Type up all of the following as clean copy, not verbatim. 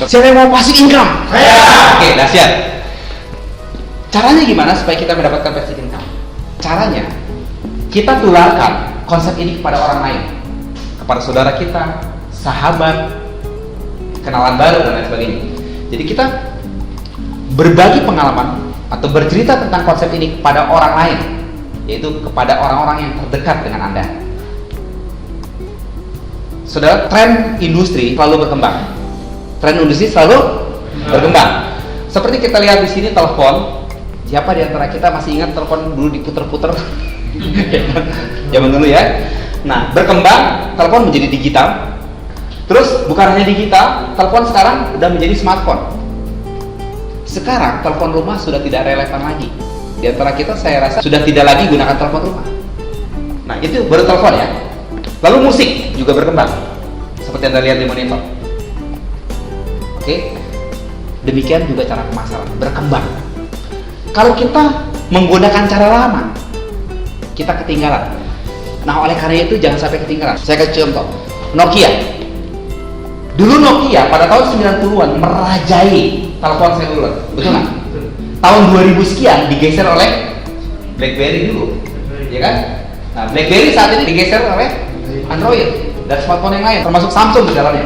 Siapa yang mau passive income? Saya. Oke, dahsyat. Caranya gimana supaya kita mendapatkan passive income? Caranya, kita tularkan konsep ini kepada orang lain, kepada saudara kita, sahabat, kenalan baru dan lain sebagainya. Jadi kita berbagi pengalaman atau bercerita tentang konsep ini kepada orang lain, yaitu kepada orang-orang yang terdekat dengan Anda. Saudara, tren industri selalu berkembang. Tren industri selalu berkembang. Seperti kita lihat di sini telepon. Siapa di antara kita masih ingat telepon dulu diputer-puter? Zaman dulu ya. Nah, berkembang, telepon menjadi digital. Terus bukan hanya digital, telepon sekarang udah menjadi smartphone. Sekarang telepon rumah sudah tidak relevan lagi. Di antara kita saya rasa sudah tidak lagi gunakan telepon rumah. Nah, itu baru telepon ya. Lalu musik juga berkembang. Seperti Anda lihat di monitor. Oke. Demikian juga cara pemasaran berkembang. Kalau kita menggunakan cara lama, kita ketinggalan. Nah, oleh karena itu jangan sampai ketinggalan. Saya kasih contoh. Nokia. Dulu Nokia pada tahun 90-an merajai telepon seluler. Betul nggak? Tahun 2000 sekian digeser oleh BlackBerry dulu. Ya kan? Nah, BlackBerry saat ini digeser oleh Android dan smartphone yang lain, termasuk Samsung di dalamnya.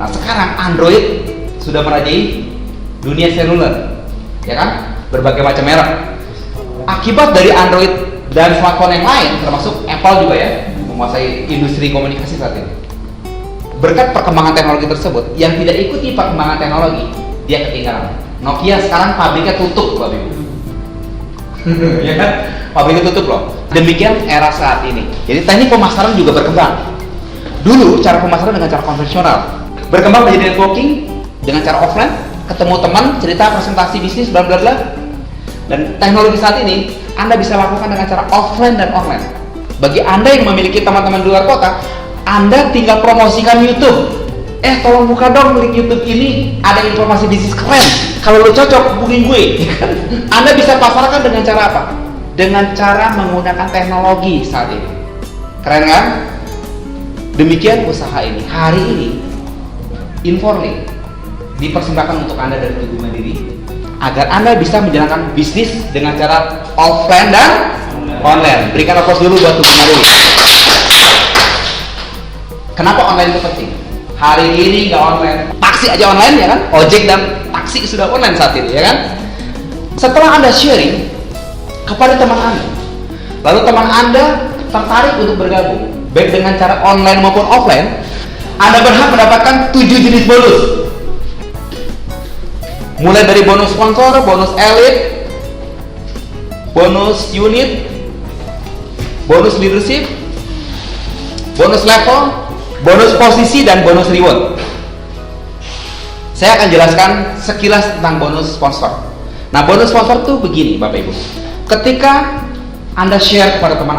Nah, sekarang Android sudah merajai dunia seluler. Ya kan? Berbagai macam merek. Akibat dari Android dan smartphone yang lain, termasuk Apple juga ya, menguasai industri komunikasi saat ini. Berkat perkembangan teknologi tersebut, yang tidak ikuti perkembangan teknologi, dia ketinggalan. Nokia sekarang pabriknya tutup, Bapak Ibu. Ya kan? Pabriknya tutup loh. Demikian era saat ini. Jadi teknik pemasaran juga berkembang. Dulu cara pemasaran dengan cara konvensional, berkembang menjadi networking dengan cara offline, ketemu teman, cerita, presentasi bisnis, bla bla bla. Dan teknologi saat ini Anda bisa lakukan dengan cara offline dan online. Bagi Anda yang memiliki teman-teman di luar kota, Anda tinggal promosikan YouTube. Tolong buka dong link YouTube ini, ada informasi bisnis keren. Kalau lo cocok, hubungin gue. Anda bisa pasarkan dengan cara apa? Dengan cara menggunakan teknologi saat ini. Keren kan? Demikian usaha ini. Hari ini, Inforlink dipersembahkan untuk Anda dari Tugu Mandiri agar Anda bisa menjalankan bisnis dengan cara offline dan online. Berikan aplaus dulu buat Tugu Mandiri. Kenapa online itu penting? Hari ini nggak online, taksi aja online ya kan? Ojek dan taksi sudah online saat ini ya kan? Setelah Anda sharing kepada teman Anda, lalu teman Anda tertarik untuk bergabung, baik dengan cara online maupun offline, Anda berhak mendapatkan 7 jenis bonus. Mulai dari bonus sponsor, bonus elite, bonus unit, bonus leadership, bonus level, bonus posisi, dan bonus reward. Saya akan jelaskan sekilas tentang bonus sponsor. Nah, bonus sponsor tuh begini Bapak Ibu. Ketika Anda share kepada teman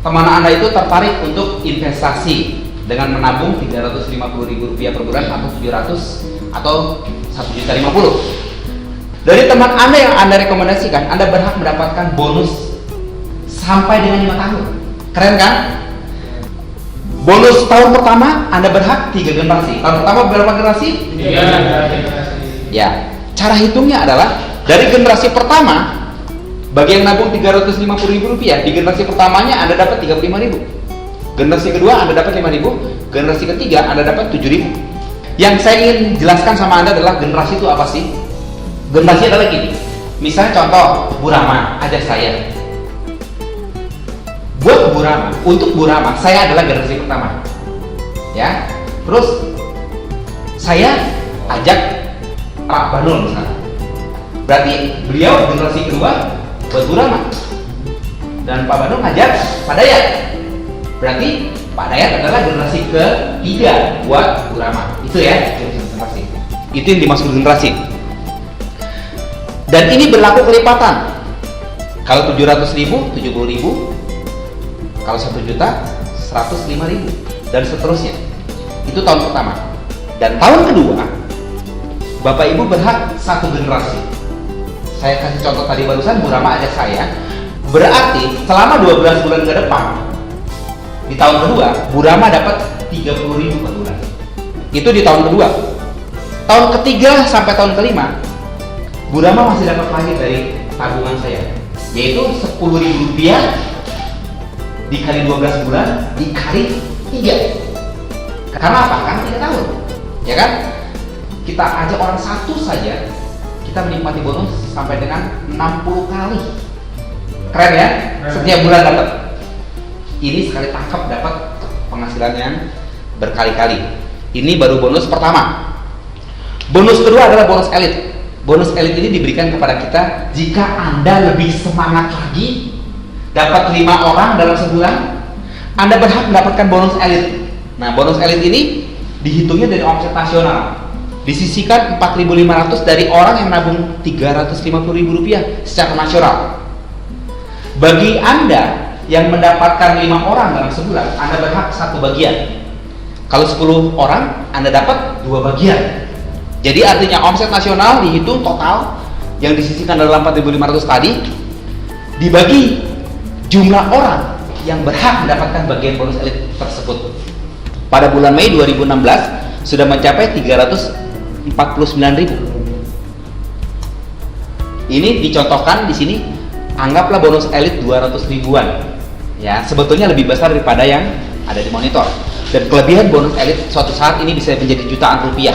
Anda itu tertarik untuk investasi dengan menabung Rp350.000 per bulan atau 700 atau 1.050.000. Dari teman Anda yang Anda rekomendasikan, Anda berhak mendapatkan bonus sampai dengan 5 tahun. Keren kan? Bonus tahun pertama Anda berhak 3 generasi. Tahun pertama berapa generasi? 3 generasi. Ya, cara hitungnya adalah dari generasi pertama, bagi yang nabung Rp350.000, di generasi pertamanya Anda dapat 35.000. Generasi kedua Anda dapat 5.000, generasi ketiga Anda dapat 7.000. Yang saya ingin jelaskan sama Anda adalah generasi itu apa sih? Generasi adalah gini. Misalnya contoh, Bu Rama ajak saya. Buat Bu Rama, untuk Bu Rama, saya adalah generasi pertama. Ya. Terus saya ajak Pak Banul misalnya. Berarti beliau generasi kedua buat Bu Rama. Dan Pak Banul ngajak Pak Dayat. Berarti Pak Dayat adalah generasi ketiga buat Bu Rama. Itu ya, generasi. Itu yang dimaksud generasi. Dan ini berlaku kelipatan. Kalau 700.000, 70.000. Kalau 1 juta, 105.000. Dan seterusnya. Itu tahun pertama. Dan tahun kedua, Bapak Ibu berhak 1 generasi. Saya kasih contoh tadi barusan, Bu Rama ajak saya. Berarti selama 12 bulan ke depan, di tahun kedua, Bu Rama dapat 30.000 per bulan. Itu di tahun kedua. Tahun ketiga sampai tahun kelima, Bu Rama masih dapat lagi dari tabungan saya, yaitu Rp10.000 dikali 12 bulan dikali 3. Karena apa? Karena 3 tahun, ya kan? Kita ajak orang satu saja, kita menikmati bonus sampai dengan 60 kali. Keren ya? Setiap bulan dapat. Ini sekali tangkap dapat penghasilan yang berkali-kali. Ini baru bonus pertama. Bonus kedua adalah bonus elit. Bonus elit ini diberikan kepada kita jika Anda lebih semangat lagi, dapat 5 orang dalam sebulan, Anda berhak mendapatkan bonus elit. Nah, bonus elit ini dihitungnya dari omset nasional. Disisihkan 4.500 dari orang yang nabung Rp350.000 secara nasional. Bagi Anda yang mendapatkan 5 orang dalam sebulan, Anda berhak 1 bagian. Kalau 10 orang, Anda dapat 2 bagian. Jadi artinya omset nasional dihitung total yang disisihkan dalam 4.500 tadi dibagi jumlah orang yang berhak mendapatkan bagian bonus elit tersebut. Pada bulan Mei 2016 sudah mencapai 349.000. Ini dicontohkan di sini, anggaplah bonus elit 200 ribuan. Ya, sebetulnya lebih besar daripada yang ada di monitor. Dan kelebihan bonus elit suatu saat ini bisa menjadi jutaan rupiah.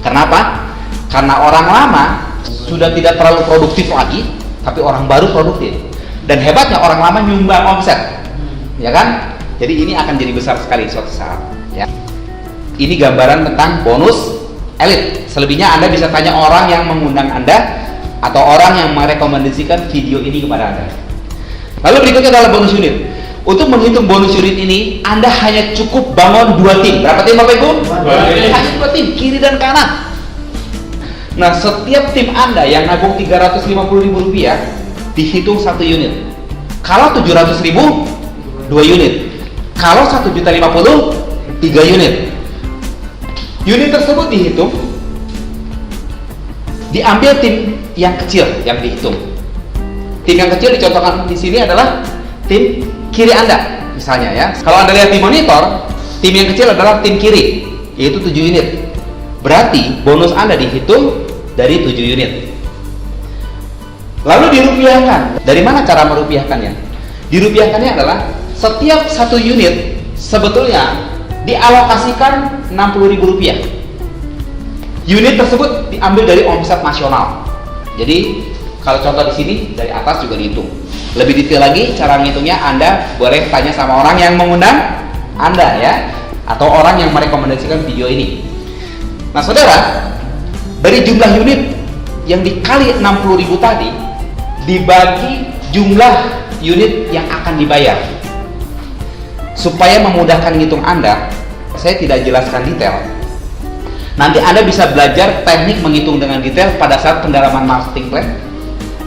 Kenapa? Karena orang lama sudah tidak terlalu produktif lagi, tapi orang baru produktif. Dan hebatnya orang lama nyumbang omset, ya kan? Jadi ini akan jadi besar sekali suatu saat. Ya. Ini gambaran tentang bonus elit. Selebihnya Anda bisa tanya orang yang mengundang Anda atau orang yang merekomendasikan video ini kepada Anda. Lalu berikutnya adalah bonus unit. Untuk menghitung bonus unit ini, Anda hanya cukup bangun 2 tim. Berapa tim Bapak Ibu? 2 tim. Hanya 2 tim, kiri dan kanan. Nah, setiap tim Anda yang nabung Rp350.000 dihitung 1 unit. Kalau 700.000, 2 unit. Kalau 1.050.000, 3 unit. Unit tersebut dihitung, diambil tim yang kecil yang dihitung. Tim yang kecil dicontohkan di sini adalah tim kiri Anda, misalnya ya. Kalau Anda lihat di monitor, tim yang kecil adalah tim kiri, yaitu 7 unit. Berarti bonus Anda dihitung dari 7 unit. Lalu dirupiahkan. Dari mana cara merupiahkannya? Dirupiahkannya adalah setiap 1 unit sebetulnya dialokasikan Rp60.000. Unit tersebut diambil dari omset nasional. Jadi kalau contoh di sini dari atas juga dihitung. Lebih detail lagi cara menghitungnya Anda boleh tanya sama orang yang mengundang Anda ya, atau orang yang merekomendasikan video ini. Nah saudara, dari jumlah unit yang dikali 60.000 tadi dibagi jumlah unit yang akan dibayar. Supaya memudahkan ngitung Anda, saya tidak jelaskan detail. Nanti Anda bisa belajar teknik menghitung dengan detail pada saat pendalaman marketing plan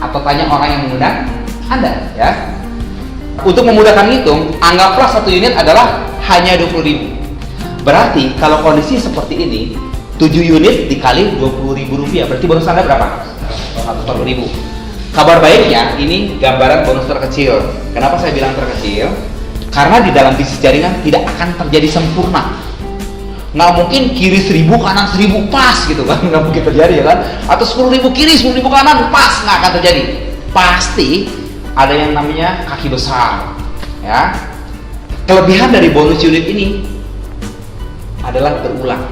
atau tanya orang yang mengundang Anda ya. Untuk memudahkan ngitung, anggaplah 1 unit adalah hanya 20.000. Berarti kalau kondisi seperti ini, 7 unit dikali Rp20.000, berarti bonus Anda berapa? 140.000. Kabar baiknya, ini gambaran bonus terkecil. Kenapa saya bilang terkecil? Karena di dalam bisnis jaringan tidak akan terjadi sempurna. Nggak mungkin kiri 1.000 kanan 1.000 pas gitu kan, nggak mungkin terjadi ya kan? Atau 10.000 kiri 10.000 kanan pas, nggak akan terjadi. Pasti ada yang namanya kaki besar ya. Kelebihan dari bonus unit ini adalah berulang.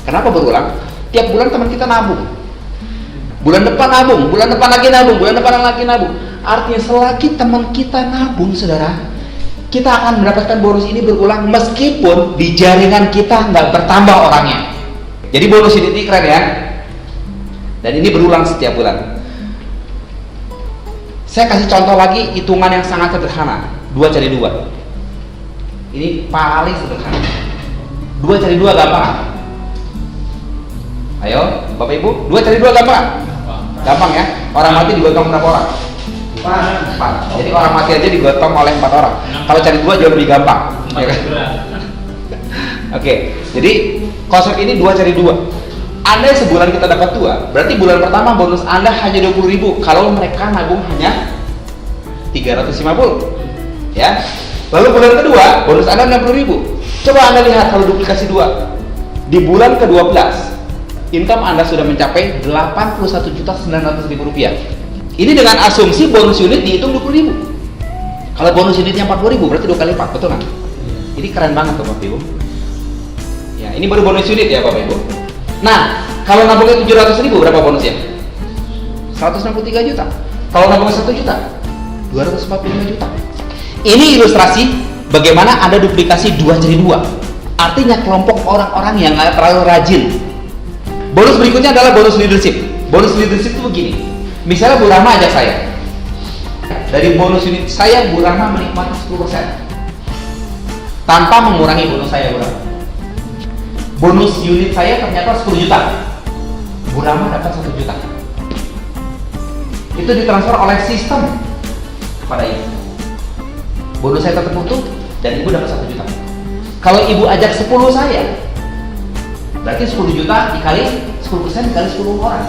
Kenapa berulang? Tiap bulan teman kita nabung, bulan depan nabung, bulan depan lagi nabung, bulan depan lagi nabung. Artinya selagi teman kita nabung, saudara, kita akan mendapatkan bonus ini berulang meskipun di jaringan kita nggak bertambah orangnya. Jadi bonus ini keren ya. Dan ini berulang setiap bulan. Saya kasih contoh lagi hitungan yang sangat sederhana. 2 cari 2. Ini paling sederhana. 2 cari 2 gampang. Ayo, Bapak Ibu, 2 cari 2 gampang? Gampang ya. Orang mati digotong berapa orang? 4. Jadi orang mati aja digotong oleh 4 orang. Kalau cari 2 jauh lebih gampang. Ya kan? Oke, jadi konsep ini 2 cari 2. Anda sebulan kita dapat 2, berarti bulan pertama bonus Anda hanya 20.000 kalau mereka nabung hanya 350 ya. Lalu bulan kedua bonus Anda 60.000. Coba Anda lihat kalau duplikasi 2, di bulan ke-12 income Anda sudah mencapai Rp81.900.000. Ini dengan asumsi bonus unit dihitung Rp20.000. Kalau bonus unitnya Rp40.000 berarti 2 kali lipat, betul nggak? Ini keren banget tuh Bapak Ibu. Ya, ini baru bonus unit ya Bapak Ibu. Nah, kalau nabungnya 700.000 berapa bonusnya? 163 juta. Kalau nabungnya 1 juta, 245 juta. Ini ilustrasi bagaimana ada duplikasi 2 jadi 2. Artinya kelompok orang-orang yang nggak terlalu rajin. Bonus berikutnya adalah bonus leadership. Bonus leadership itu begini. Misalnya Bu Rama ajak saya. Dari bonus unit saya, Bu Rama menikmati 10% tanpa mengurangi bonus saya, Bu Rama. Bonus unit saya ternyata 10 juta. Bu Rama dapat 1 juta. Itu ditransfer oleh sistem kepada Ibu. Bonus saya tetap utuh dan Ibu dapat 1 juta. Kalau Ibu ajak 10 saya, berarti 10 juta dikali 10% dikali 10 orang.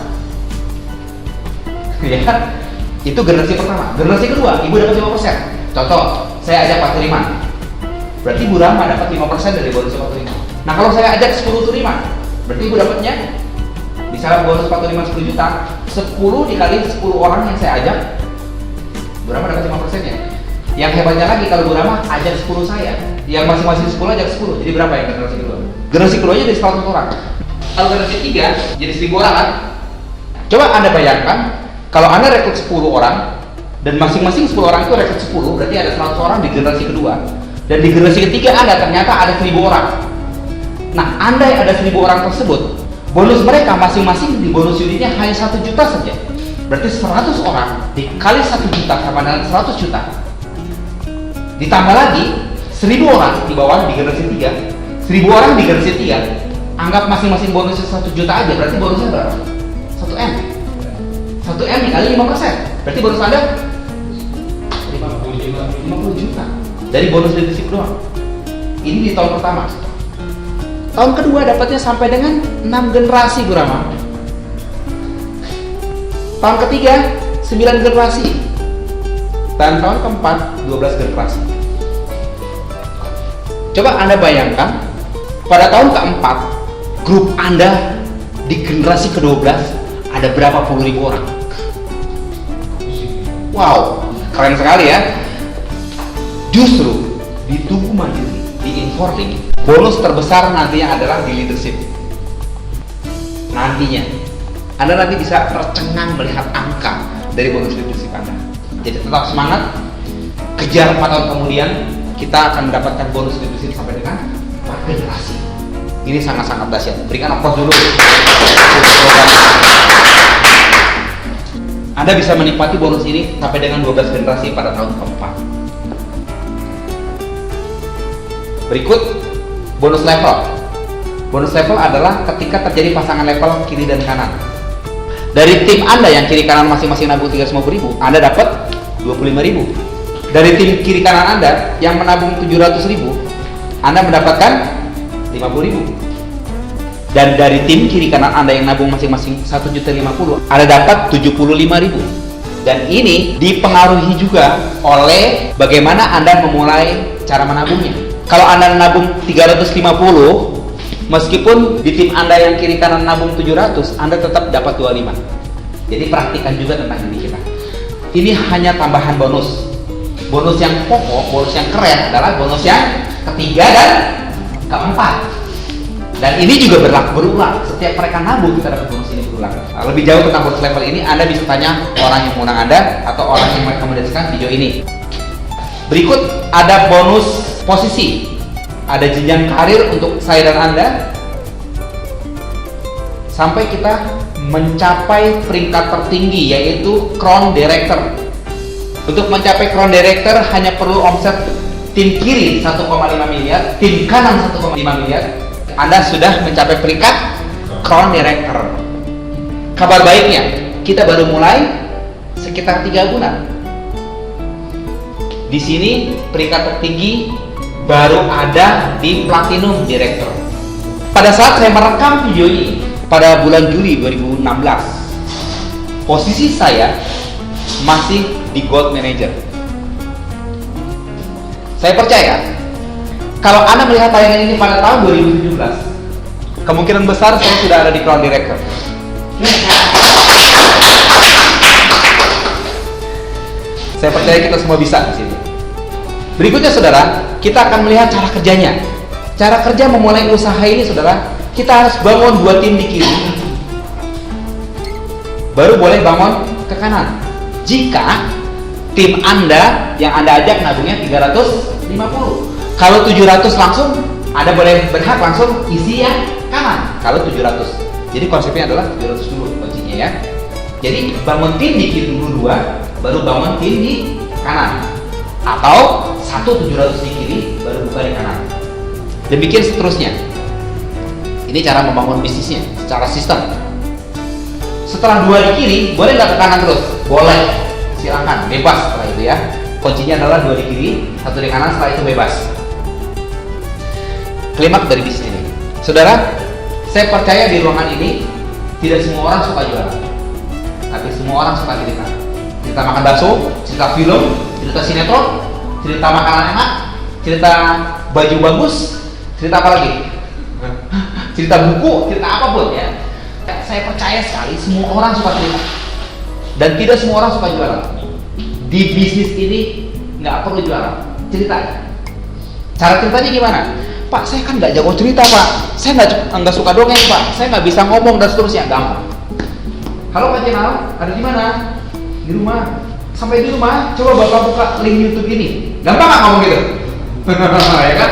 Ya kan? Itu generasi pertama. Generasi kedua, Ibu dapat 5%. Contoh, saya ajak Pak Turiman. Berarti Bu Rama dapat 5% dari bonus Pak Turiman. Nah, kalau saya ajak 10 Turiman, berarti Ibu dapatnya misalnya bonus Pak Turiman 10 juta, 10 dikali 10 orang yang saya ajak, Bu Rama dapat 5%-nya. Yang hebatnya lagi kalau Bu Rama ajak 10 saya, yang masing-masing 10 ajak 10. Jadi berapa yang generasi kedua? Generasi keduanya jadi 100 orang. Kalau generasi 3 jadi 1000 orang kan? Coba Anda bayangkan kalau Anda rekrut 10 orang dan masing-masing 10 orang itu rekrut 10, berarti ada 100 orang di generasi kedua. Dan di generasi ketiga Anda ternyata ada 1000 orang. Nah, andai ada 1000 orang tersebut, bonus mereka masing-masing di bonus unitnya hanya 1 juta saja. Berarti 100 orang dikali 1 juta sama dengan 100 juta. Ditambah lagi 1000 orang di bawah di generasi 3, 1000 orang di generasi 3. Anggap masing-masing bonusnya 1 juta aja, berarti bonusnya berapa? 1M. 1M dikali 5%. Berarti bonus Anda 50 juta. Dari bonus leadership doang. Ini di tahun pertama. Tahun kedua dapatnya sampai dengan 6 generasi Bu Rama. Tahun ketiga 9 generasi. Dan tahun keempat 12 generasi. Coba Anda bayangkan pada tahun keempat grup Anda di generasi ke-12 ada berapa puluh ribu orang. Wow, keren sekali ya. Justru di Tugu Mandiri, di Inforlink, bonus terbesar nantinya adalah di leadership. Nantinya Anda nanti bisa tercengang melihat angka dari bonus leadership Anda. Jadi tetap semangat, kejar 4 tahun kemudian kita akan mendapatkan bonus leadership sampai dengan 4 generasi. Ini sangat-sangat dahsyat. Berikan aplaus dulu. Anda bisa menikmati bonus ini sampai dengan 12 generasi pada tahun keempat. Berikut bonus level. Bonus level adalah ketika terjadi pasangan level kiri dan kanan. Dari tim Anda yang kiri kanan masing-masing nabung 350.000, Anda dapat 25.000. Dari tim kiri kanan Anda yang menabung 700.000, Anda mendapatkan 50.000. Dan dari tim kiri kanan Anda yang nabung masing-masing 1.050.000, Anda dapat 75.000. Dan ini dipengaruhi juga oleh bagaimana Anda memulai cara menabungnya. Kalau Anda nabung 350, meskipun di tim Anda yang kiri kanan nabung 700, Anda tetap dapat 25. Jadi perhatikan juga tentang ini kita. Ini hanya tambahan bonus. Bonus yang pokok, bonus yang keren adalah bonus yang ketiga dan keempat. Dan ini juga berlaku berulang. Setiap mereka nabung kita dapat bonus ini berulang. Nah, lebih jauh tentang bonus level ini Anda bisa tanya orang yang mengundang Anda atau orang yang merekomendasikan video ini. Berikut ada bonus posisi. Ada jenjang karir untuk saya dan Anda sampai kita mencapai peringkat tertinggi yaitu Crown Director. Untuk mencapai Crown Director hanya perlu omset tim kiri 1,5 miliar, tim kanan 1,5 miliar. Anda sudah mencapai peringkat Crown Director. Kabar baiknya, kita baru mulai sekitar 3 bulan. Di sini peringkat tertinggi baru ada di Platinum Director. Pada saat saya merekam video ini pada bulan Juli 2016, posisi saya masih di Gold Manager. Saya percaya kalau Anda melihat tayangan ini pada tahun 2017, kemungkinan besar saya sudah ada di Crown Director. Saya percaya kita semua bisa di sini. Berikutnya saudara, kita akan melihat cara kerjanya. Cara kerja memulai usaha ini saudara, kita harus bangun 2 tim di kiri, baru boleh bangun ke kanan. Jika tim Anda yang Anda ajak nabungnya 350, kalau 700 langsung, Anda boleh berhak langsung isi yang kanan. Kalau 700, jadi konsepnya adalah 700 dulu kuncinya ya. Jadi bangun tim di kiri dulu 2, baru bangun tim di kanan, atau 700 di kiri baru buka di kanan. Demikian seterusnya. Ini cara membangun bisnisnya secara sistem. Setelah 2 di kiri, boleh nggak ke kanan terus? Boleh, silakan, bebas setelah itu ya. Kuncinya adalah 2 di kiri, 1 di kanan, setelah itu bebas. Klimaks dari bisnis ini, saudara, saya percaya di ruangan ini tidak semua orang suka jualan, tapi semua orang suka cerita. Cerita makan bakso, cerita film, cerita sinetron, cerita makanan enak, cerita baju bagus, cerita apa lagi? Cerita buku, cerita apapun ya. Saya percaya sekali semua orang suka cerita, dan tidak semua orang suka jualan. Di bisnis ini nggak perlu jualan, cerita. Cara ceritanya gimana? Pak, saya kan nggak jago cerita Pak, saya nggak suka dongeng Pak, saya nggak bisa ngomong dan seterusnya. Gampang. Halo Pak Jenal, ada di mana? Di rumah. Sampai di rumah, coba Bapak buka link YouTube ini. Gampang nggak ngomong gitu? Ya kan?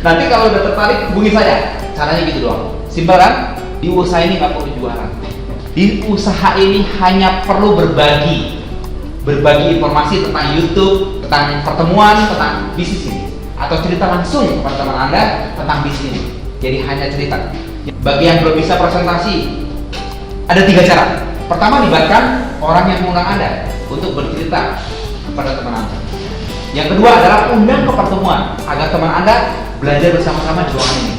Nanti kalau udah tertarik, hubungi saya. Caranya gitu doang. Simpel kan? Di usaha ini nggak perlu jualan. Di usaha ini hanya perlu berbagi informasi tentang YouTube, tentang pertemuan, tentang bisnis ini, atau cerita langsung kepada teman Anda tentang bisnis ini. Jadi hanya cerita. Bagi yang belum bisa presentasi, ada 3 cara. Pertama, libatkan orang yang mengundang Anda untuk bercerita kepada teman Anda. Yang kedua adalah undang ke pertemuan agar teman Anda belajar bersama-sama di ruangan ini.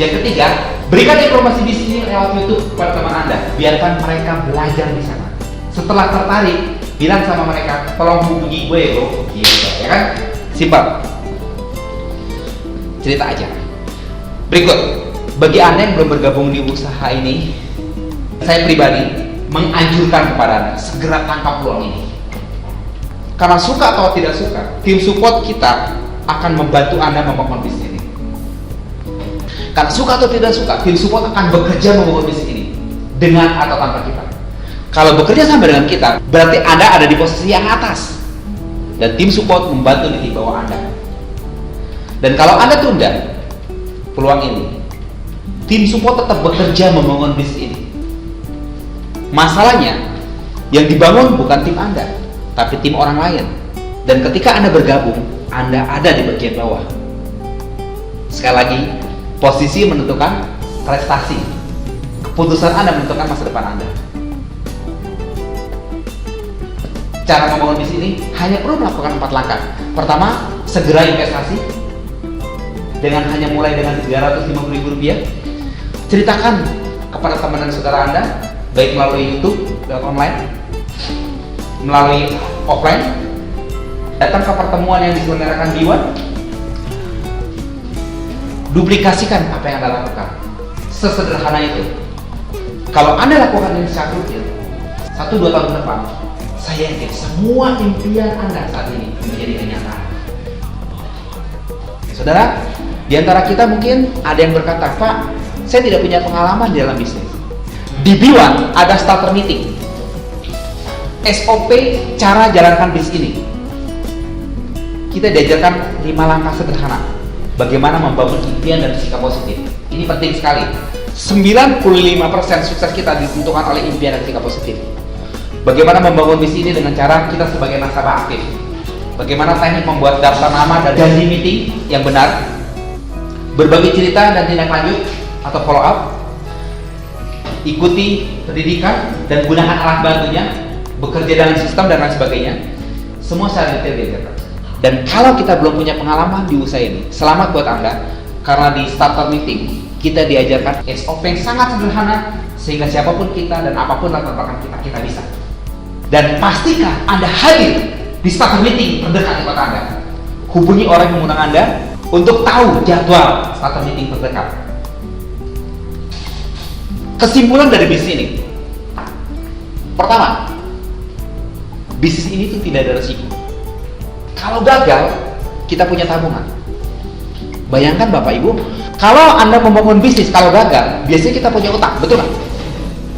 Yang ketiga, berikan informasi bisnis ini lewat YouTube kepada teman Anda. Biarkan mereka belajar di sana. Setelah tertarik, bilang sama mereka, tolong hubungi gue bro, gitu, ya kan? Simpel. Cerita aja. Berikut, bagi Anda yang belum bergabung di usaha ini, saya pribadi menganjurkan kepada Anda segera tangkap peluang ini. Karena suka atau tidak suka, tim support kita akan membantu Anda membangun bisnis ini. Karena suka atau tidak suka, tim support akan bekerja membangun bisnis ini dengan atau tanpa kita. Kalau bekerja sama dengan kita, berarti Anda ada di posisi yang atas, dan tim support membantu di bawah Anda. Dan kalau Anda tunda peluang ini, tim support tetap bekerja membangun bisnis ini. Masalahnya, yang dibangun bukan tim Anda, tapi tim orang lain. Dan ketika Anda bergabung, Anda ada di bagian bawah. Sekali lagi, posisi menentukan prestasi. Keputusan Anda menentukan masa depan Anda. Cara membangun bisnis ini hanya perlu melakukan 4 langkah. Pertama, segera investasi dengan hanya mulai dengan Rp350.000. Ceritakan kepada teman dan saudara Anda, baik melalui YouTube, lewat online, melalui offline, datang ke pertemuan yang diselenggarakan di Iwan, duplikasikan apa yang Anda lakukan. Sesederhana itu. Kalau Anda lakukan ini secara rutin, 1-2 tahun ke depan, saya yakin semua impian Anda saat ini menjadi kenyataan. Saudara, di antara kita mungkin ada yang berkata, Pak, saya tidak punya pengalaman di dalam bisnis. Di B1 ada starter meeting, SOP cara jalankan bisnis ini. Kita diajarkan 5 langkah sederhana bagaimana membangun impian dan sikap positif. Ini penting sekali. 95% sukses kita ditentukan oleh impian dan sikap positif. Bagaimana membangun bisnis ini dengan cara kita sebagai nasabah aktif. Bagaimana teknik membuat daftar nama dan janji meeting yang benar. Berbagi cerita dan tindak lanjut atau follow up. Ikuti pendidikan dan gunakan alat bantunya. Bekerja dengan sistem dan lain sebagainya. Semua secara detail diajarkan. Dan kalau kita belum punya pengalaman di usaha ini, selamat buat Anda, karena di starter meeting kita diajarkan SOP yang sangat sederhana sehingga siapapun kita dan apapun latar belakang kita bisa. Dan pastikan Anda hadir di starter meeting terdekat di kota Anda. Hubungi orang yang mengundang Anda untuk tahu jadwal starter meeting terdekat. Kesimpulan dari bisnis ini, pertama, bisnis ini tuh tidak ada resiko. Kalau gagal, kita punya tabungan. Bayangkan Bapak Ibu, kalau Anda membangun bisnis, kalau gagal, biasanya kita punya utang, betul nggak?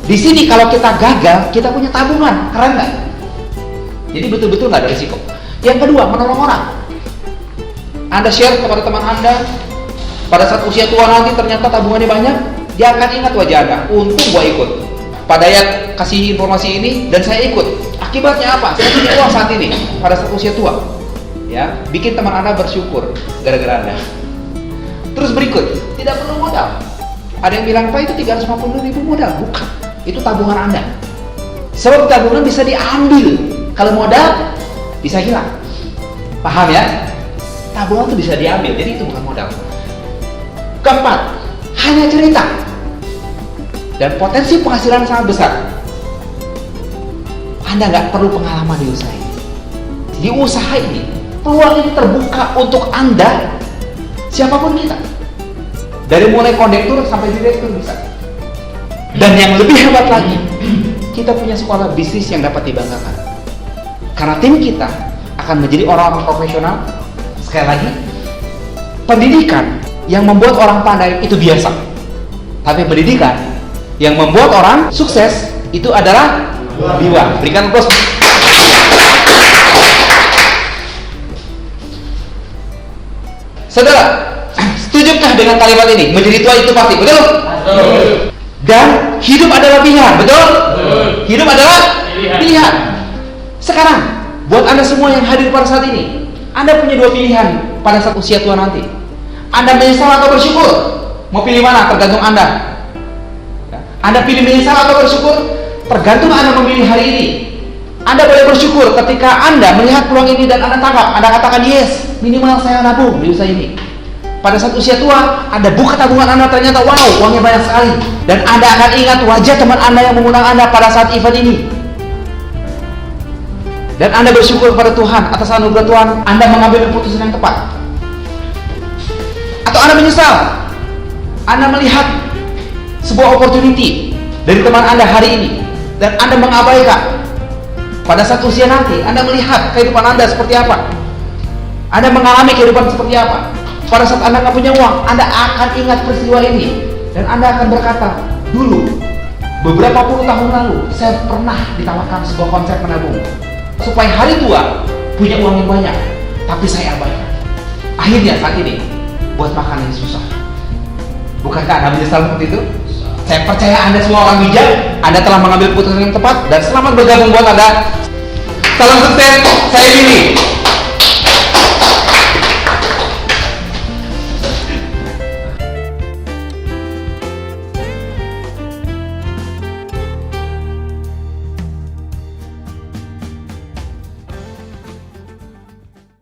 Di sini kalau kita gagal, kita punya tabungan, keren nggak? Jadi betul-betul nggak ada risiko. Yang kedua, menolong orang. Anda share kepada teman Anda, pada saat usia tua nanti ternyata tabungannya banyak, dia akan ingat wajah Anda. Untung gua ikut. Pak Dayat kasih informasi ini dan saya ikut. Akibatnya apa? Saya punya uang saat ini pada saat usia tua. Ya, bikin teman Anda bersyukur gara-gara Anda. Terus berikut, tidak perlu modal. Ada yang bilang, Pak itu 350.000 modal. Bukan, itu tabungan Anda. Sebab tabungan bisa diambil. Kalau modal, bisa hilang. Paham ya? Tabungan itu bisa diambil, jadi itu bukan modal. Keempat, hanya cerita. Dan potensi penghasilan sangat besar. Anda nggak perlu pengalaman di usaha ini. Di usaha ini, peluang ini terbuka untuk Anda, siapapun kita. Dari mulai kondektur sampai direktur bisa. Dan yang lebih hebat lagi, kita punya sekolah bisnis yang dapat dibanggakan. Karena tim kita akan menjadi orang-orang profesional. Sekali lagi, pendidikan yang membuat orang pandai itu biasa. Tapi pendidikan yang membuat orang sukses itu adalah jiwa. Berikan applause. Saudara, setujukah dengan kalimat ini? Menjadi tua itu pasti, betul? Dan hidup adalah pilihan, betul? Hidup adalah pilihan. Sekarang, buat Anda semua yang hadir pada saat ini, Anda punya dua pilihan pada saat usia tua nanti. Anda menyesal atau bersyukur? Mau pilih mana? Tergantung Anda. Anda pilih menyesal atau bersyukur? Tergantung Anda memilih hari ini. Anda boleh bersyukur ketika Anda melihat peluang ini dan Anda tangkap. Anda katakan, yes, minimal saya nabung di usaha ini. Pada saat usia tua, Anda buka tabungan Anda, ternyata wow, uangnya banyak sekali. Dan Anda akan ingat wajah teman Anda yang mengundang Anda pada saat event ini. Dan Anda bersyukur kepada Tuhan atas anugerah Tuhan, Anda mengambil keputusan yang tepat. Atau Anda menyesal, Anda melihat sebuah opportunity dari teman Anda hari ini dan Anda mengabaikan. Pada saat usia nanti, Anda melihat kehidupan Anda seperti apa, Anda mengalami kehidupan seperti apa. Pada saat Anda nggak punya uang, Anda akan ingat peristiwa ini dan Anda akan berkata, dulu beberapa puluh tahun lalu saya pernah ditawarkan sebuah konsep menabung supaya hari tua punya uang yang banyak, tapi saya abaikan. Akhirnya saat ini buat makan yang susah. Bukankah Anda menyesal seperti itu? Saya percaya Anda semua orang bijak, Anda telah mengambil keputusan yang tepat, dan selamat bergabung buat Anda. Salam sukses, saya Billy.